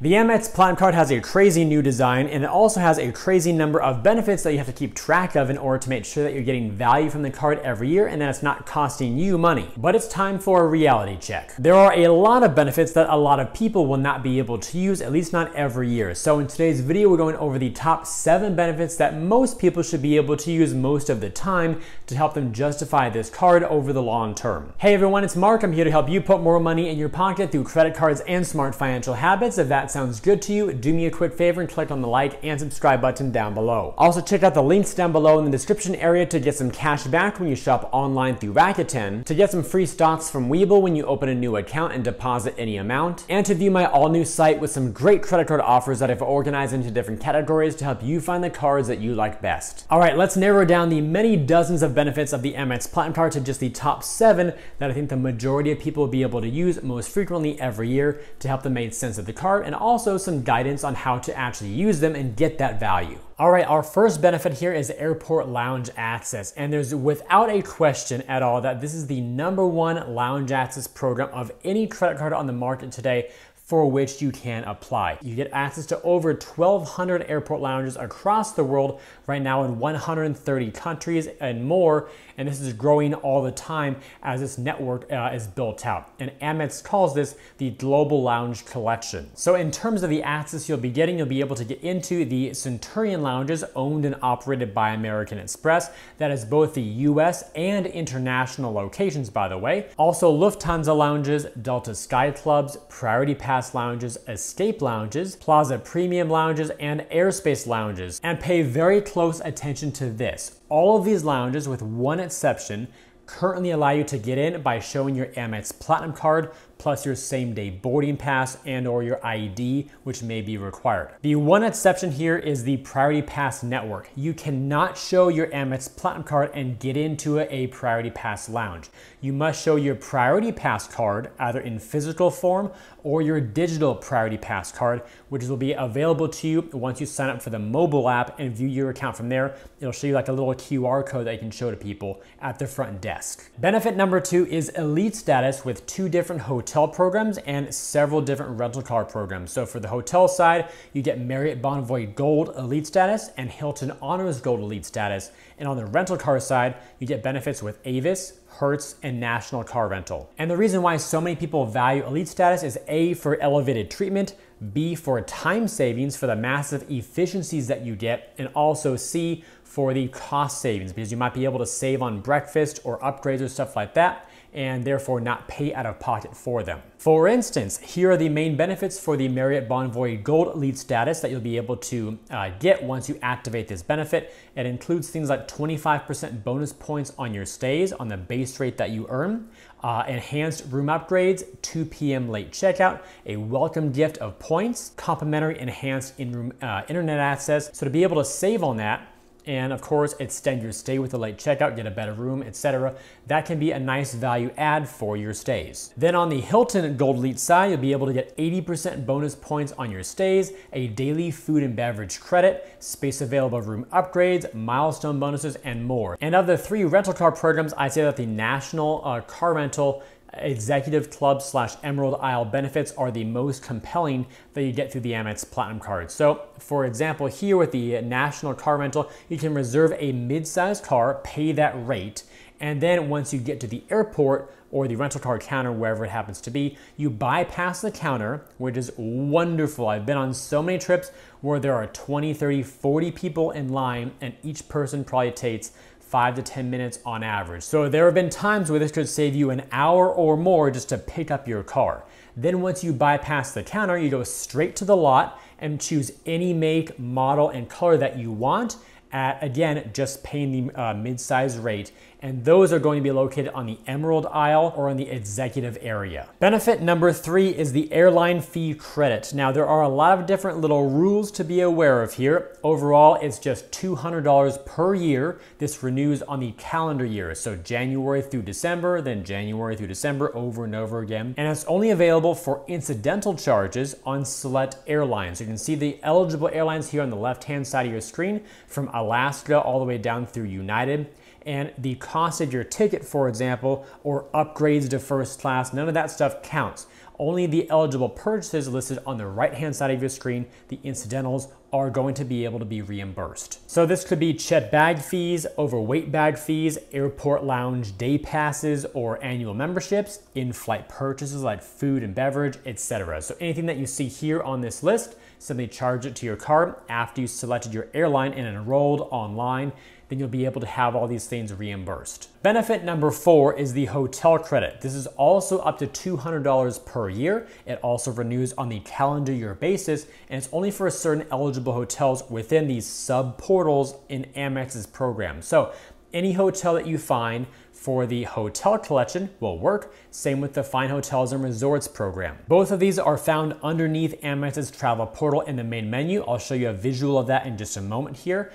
The Amex Platinum Card has a crazy new design, and it also has a crazy number of benefits that you have to keep track of in order to make sure that you're getting value from the card every year and that it's not costing you money. But it's time for a reality check. There are a lot of benefits that a lot of people will not be able to use, at least not every year. So in today's video, we're going over the top 7 benefits that most people should be able to use most of the time to help them justify this card over the long term. Hey everyone, it's Mark. I'm here to help you put more money in your pocket through credit cards and smart financial habits. If that sounds good to you, do me a quick favor and click on the like and subscribe button down below. Also check out the links down below in the description area to get some cash back when you shop online through Rakuten, to get some free stocks from Webull when you open a new account and deposit any amount, and to view my all-new site with some great credit card offers that I've organized into different categories to help you find the cards that you like best. All right, let's narrow down the many dozens of benefits of the Amex Platinum Card to just the top 7 that I think the majority of people will be able to use most frequently every year to help them make sense of the card, and also some guidance on how to actually use them and get that value. All right, our first benefit here is airport lounge access, and there's without a question at all that this is the #1 lounge access program of any credit card on the market today for which you can apply. You get access to over 1,200 airport lounges across the world right now in 130 countries and more, and this is growing all the time as this network is built out. And Amex calls this the Global Lounge Collection. So in terms of the access you'll be getting, you'll be able to get into the Centurion lounges owned and operated by American Express. That is both the US and international locations, by the way. Also Lufthansa lounges, Delta Sky Clubs, Priority Pass lounges, Escape lounges, Plaza Premium lounges, and Airspace lounges. And pay very close attention to this. All of these lounges, with one exception, currently allow you to get in by showing your Amex Platinum Card plus your same-day boarding pass and or your ID, which may be required. The one exception here is the Priority Pass network. You cannot show your Amex Platinum Card and get into a Priority Pass lounge. You must show your Priority Pass card either in physical form or your digital Priority Pass card, which will be available to you once you sign up for the mobile app and view your account from there. It'll show you like a little QR code that you can show to people at the front desk. Benefit number 2 is elite status with 2 different hotel programs and several different rental car programs. So for the hotel side, you get Marriott Bonvoy Gold Elite status and Hilton Honors Gold Elite status. And on the rental car side, you get benefits with Avis, Hertz, and National Car Rental. And the reason why so many people value elite status is A, for elevated treatment, B, for time savings for the massive efficiencies that you get, and also C, for the cost savings, because you might be able to save on breakfast or upgrades or stuff like that, and therefore not pay out of pocket for them. For instance, here are the main benefits for the Marriott Bonvoy Gold Elite status that you'll be able to get once you activate this benefit. It includes things like 25% bonus points on your stays on the base rate that you earn, enhanced room upgrades, 2 p.m. late checkout, a welcome gift of points, complimentary enhanced in-room internet access. So to be able to save on that, and of course extend your stay with a late checkout, get a better room, etc. That can be a nice value add for your stays. Then on the Hilton Gold Elite side, you'll be able to get 80% bonus points on your stays, a daily food and beverage credit, space available room upgrades, milestone bonuses, and more. And of the 3 rental car programs, I'd say that the National Car Rental Executive Club / Emerald Isle benefits are the most compelling that you get through the Amex Platinum Card. So for example, here with the National Car Rental, you can reserve a mid-sized car, pay that rate, and then once you get to the airport or the rental car counter, wherever it happens to be, you bypass the counter, which is wonderful. I've been on so many trips where there are 20, 30, 40 people in line, and each person probably takes 5 to 10 minutes on average. So there have been times where this could save you an hour or more just to pick up your car. Then once you bypass the counter, you go straight to the lot and choose any make, model, and color that you want at, again, just paying the mid-size rate. And those are going to be located on the Emerald Isle or in the executive area. Benefit number 3 is the airline fee credit. Now there are a lot of different little rules to be aware of here. Overall, it's just $200 per year. This renews on the calendar year. So January through December, then January through December over and over again. And it's only available for incidental charges on select airlines. You can see the eligible airlines here on the left-hand side of your screen, from Alaska all the way down through United. And the cost of your ticket, for example, or upgrades to first class, none of that stuff counts. only the eligible purchases listed on the right-hand side of your screen, the incidentals, are going to be able to be reimbursed. So this could be checked bag fees, overweight bag fees, airport lounge day passes or annual memberships, in-flight purchases like food and beverage, etc. So anything that you see here on this list, simply charge it to your card after you selected your airline and enrolled online. Then you'll be able to have all these things reimbursed. Benefit number 4 is the hotel credit. This is also up to $200 per year. It also renews on the calendar year basis, and it's only for certain eligible hotels within these sub-portals in Amex's program. So any hotel that you find for the hotel collection will work. Same with the Find Hotels and Resorts program. Both of these are found underneath Amex's travel portal in the main menu. I'll show you a visual of that in just a moment here.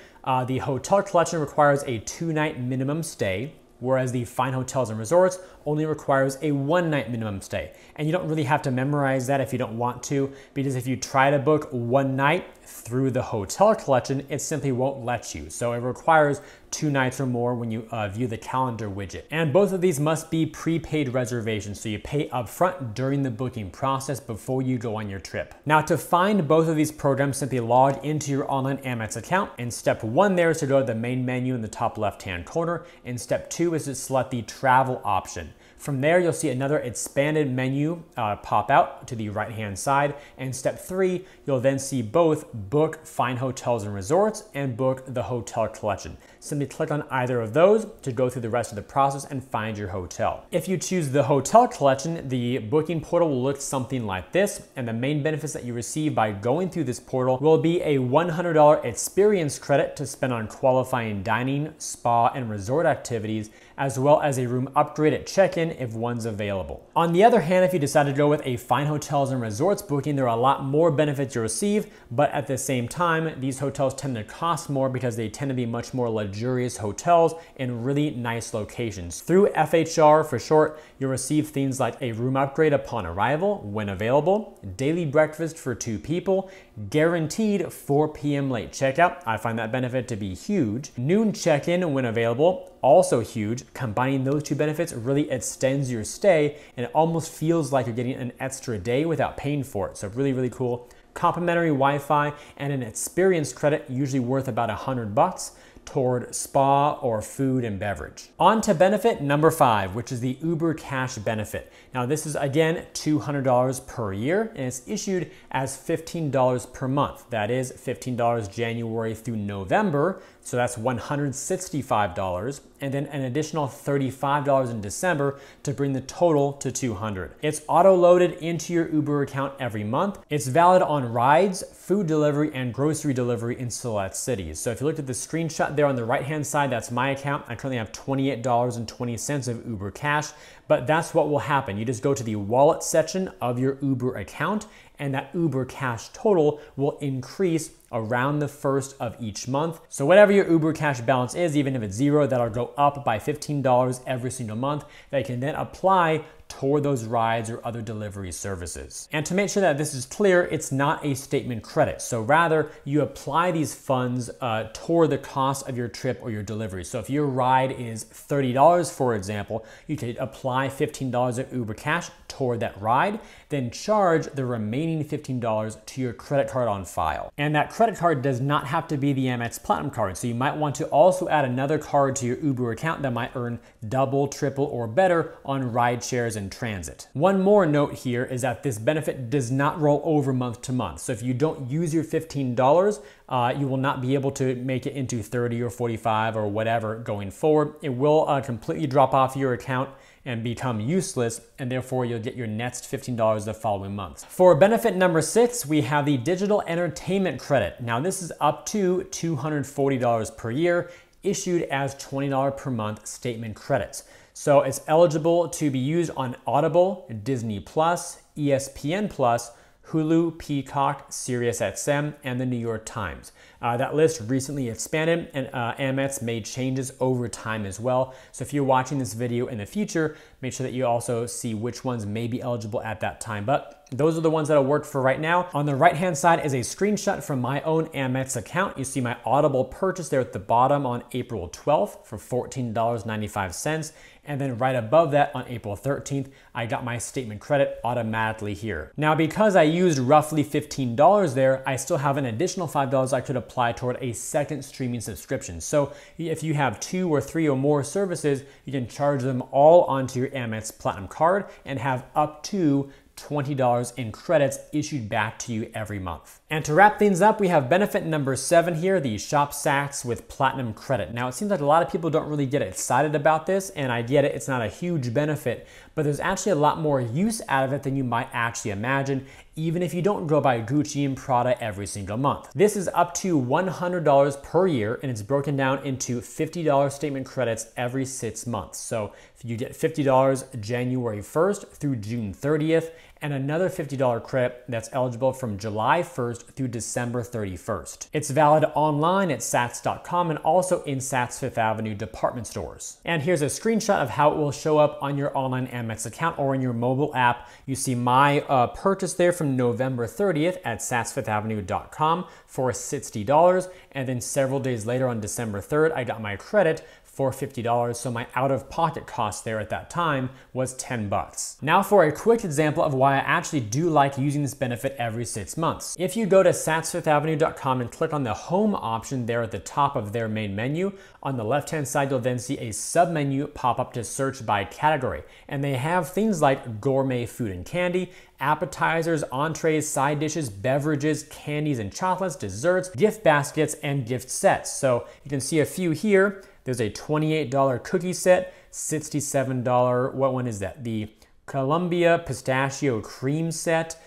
The hotel collection requires a 2-night minimum stay, whereas the Find Hotels and Resorts only requires a 1-night minimum stay. And you don't really have to memorize that if you don't want to, because if you try to book 1 night through the hotel collection, it simply won't let you. So it requires 2 nights or more when you view the calendar widget. And both of these must be prepaid reservations, so you pay upfront during the booking process before you go on your trip. Now, to find both of these programs, simply log into your online Amex account, and step 1 there is to go to the main menu in the top left-hand corner, and step 2 is to select the travel option. From there, you'll see another expanded menu pop out to the right-hand side. And step 3, you'll then see both Book Find Hotels and Resorts and Book the Hotel Collection. Simply click on either of those to go through the rest of the process and find your hotel. If you choose the Hotel Collection, the booking portal will look something like this, and the main benefits that you receive by going through this portal will be a $100 experience credit to spend on qualifying dining, spa, and resort activities, as well as a room upgrade at check-in if one's available. On the other hand, if you decide to go with a Find Hotels and Resorts booking, there are a lot more benefits you'll receive, but at the same time, these hotels tend to cost more because they tend to be much more luxurious hotels in really nice locations. Through FHR, for short, you'll receive things like a room upgrade upon arrival when available, daily breakfast for 2 people, guaranteed 4 p.m. late checkout. I find that benefit to be huge. Noon check-in when available, also huge. Combining those 2 benefits really extends your stay, and it almost feels like you're getting an extra day without paying for it. So really, really cool. Complimentary Wi-Fi and an experience credit, usually worth about $100 toward spa or food and beverage. On to benefit number 5, which is the Uber Cash benefit. Now this is again $200 per year, and it's issued as $15 per month. That is $15 January through November, so that's $165, and then an additional $35 in December to bring the total to $200. It's auto-loaded into your Uber account every month. It's valid on rides, food delivery, and grocery delivery in select cities. So if you looked at the screenshot there on the right-hand side, that's my account. I currently have $28.20 of Uber Cash, but that's what will happen. You just go to the wallet section of your Uber account, and that Uber Cash total will increase around the 1st of each month. So whatever your Uber Cash balance is, even if it's 0, that'll go up by $15 every single month that you can then apply toward those rides or other delivery services. And to make sure that this is clear, it's not a statement credit. So rather, you apply these funds toward the cost of your trip or your delivery. So if your ride is $30, for example, you could apply $15 of Uber Cash toward that ride, then charge the remaining $15 to your credit card on file. And that credit card does not have to be the Amex Platinum card. So you might want to also add another card to your Uber account that might earn double, triple, or better on ride shares in transit. One more note here is that this benefit does not roll over month to month. So if you don't use your $15, you will not be able to make it into 30 or 45 or whatever going forward. It will completely drop off your account and become useless, and therefore you'll get your next $15 the following month. For benefit number 6, we have the digital entertainment credit. Now this is up to $240 per year, issued as $20 per month statement credits. So it's eligible to be used on Audible, Disney+, ESPN+, Hulu, Peacock, SiriusXM, and the New York Times. That list recently expanded, and Amex made changes over time as well. So if you're watching this video in the future, make sure that you also see which ones may be eligible at that time. But those are the ones that'll work for right now. On the right-hand side is a screenshot from my own Amex account. You see my Audible purchase there at the bottom on April 12th for $14.95. And then right above that on April 13th, I got my statement credit automatically here. Now, because I used roughly $15 there, I still have an additional $5 I could apply toward a second streaming subscription. So if you have 2 or 3 or more services, you can charge them all onto your Amex Platinum card and have up to $20 in credits issued back to you every month. And to wrap things up, we have benefit number 7 here, the Shop Saks with Platinum credit. Now, it seems like a lot of people don't really get excited about this, and I get it, it's not a huge benefit, but there's actually a lot more use out of it than you might actually imagine, even if you don't go buy Gucci and Prada every single month. This is up to $100 per year, and it's broken down into $50 statement credits every 6 months. So if you get $50 January 1st through June 30th, and another $50 credit that's eligible from July 1st through December 31st. It's valid online at Saks.com and also in Saks Fifth Avenue department stores. And here's a screenshot of how it will show up on your online Amex account or in your mobile app. You see my purchase there from November 30th at SaksFifthAvenue.com for $60. And then several days later on December 3rd, I got my credit for $50, so my out-of-pocket cost there at that time was $10. Now for a quick example of why I actually do like using this benefit every 6 months. If you go to SaksFifthAvenue.com and click on the home option there at the top of their main menu, on the left-hand side you'll then see a sub-menu pop up to search by category. And they have things like gourmet food and candy, appetizers, entrees, side dishes, beverages, candies and chocolates, desserts, gift baskets, and gift sets. So you can see a few here. There's a $28 cookie set, $67, what one is that? The Columbia Pistachio Cream Set,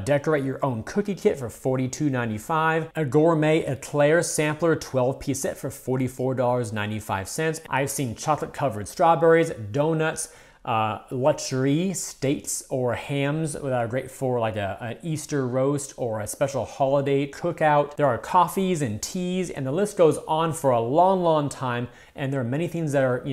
decorate your own cookie kit for $42.95, a gourmet eclair sampler 12-piece set for $44.95. I've seen chocolate covered strawberries, donuts, luxury steaks or hams that are great for like an Easter roast or a special holiday cookout. There are coffees and teas, and the list goes on for a long, long time. And there are many things that are,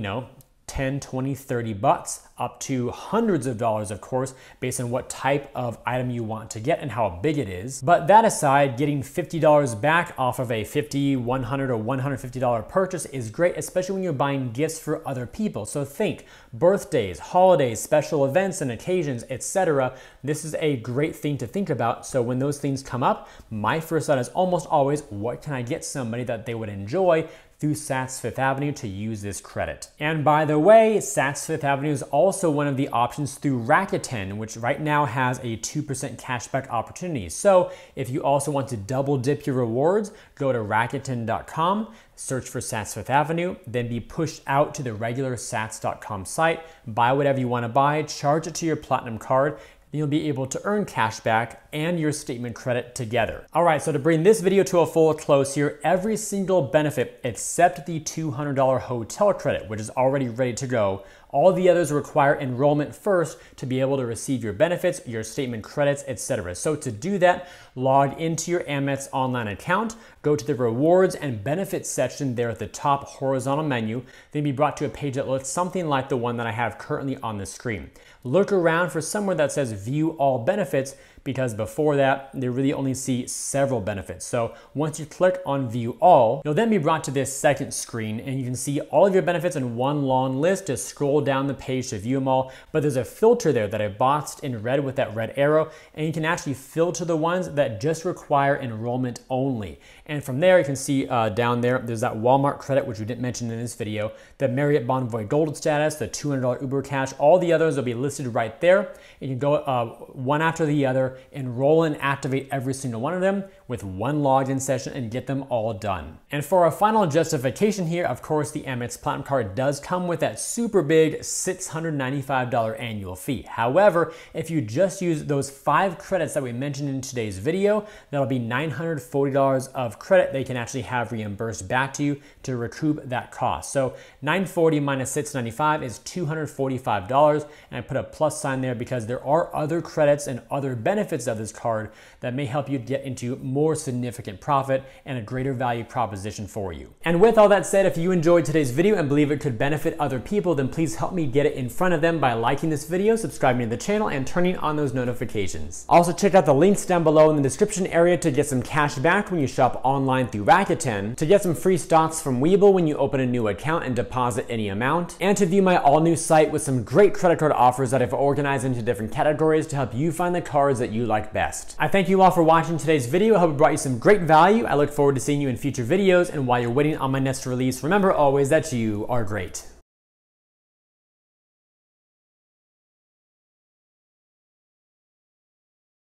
10, 20, 30 bucks, up to hundreds of dollars, of course, based on what type of item you want to get and how big it is. But that aside, getting $50 back off of a $50, $100, or $150 purchase is great, especially when you're buying gifts for other people. So think birthdays, holidays, special events and occasions, etc. This is a great thing to think about. So when those things come up, my first thought is almost always, what can I get somebody that they would enjoy through Saks Fifth Avenue to use this credit? And by the way, Saks Fifth Avenue is also one of the options through Rakuten, which right now has a 2% cashback opportunity. So if you also want to double dip your rewards, go to Rakuten.com, search for Saks Fifth Avenue, then be pushed out to the regular Saks.com site, buy whatever you want to buy, charge it to your Platinum card, then you'll be able to earn cash back and your statement credit together. All right, so to bring this video to a full close here, every single benefit except the $200 hotel credit, which is already ready to go, all the others require enrollment first to be able to receive your benefits, your statement credits, etc. So to do that, log into your Amex online account, go to the rewards and benefits section there at the top horizontal menu, then be brought to a page that looks something like the one that I have currently on the screen. Look around for somewhere that says view all benefits, because before that, they really only see several benefits. So once you click on view all, you'll then be brought to this second screen and you can see all of your benefits in one long list. Just scroll down the page to view them all, but there's a filter there that I boxed in red with that red arrow, and you can actually filter the ones that just require enrollment only. And from there, you can see down there's that Walmart credit, which we didn't mention in this video, the Marriott Bonvoy Gold status, the $200 Uber Cash, all the others will be listed right there. You can go one after the other, enroll and activate every single one of them with one login session and get them all done. And for our final justification here, of course, the Amex Platinum card does come with that super big $695 annual fee. However, if you just use those 5 credits that we mentioned in today's video, that'll be $940 of credit they can actually have reimbursed back to you to recoup that cost. So $940 minus $695 is $245, and I put a plus sign there because there are other credits and other benefits benefits of this card that may help you get into more significant profit and a greater value proposition for you. And with all that said, if you enjoyed today's video and believe it could benefit other people, then please help me get it in front of them by liking this video, subscribing to the channel, and turning on those notifications. Also, check out the links down below in the description area to get some cash back when you shop online through Rakuten, to get some free stocks from Webull when you open a new account and deposit any amount, and to view my all-new site with some great credit card offers that I've organized into different categories to help you find the cards that you like best. I thank you all for watching today's video. I hope it brought you some great value. I look forward to seeing you in future videos, and while you're waiting on my next release, remember always that you are great.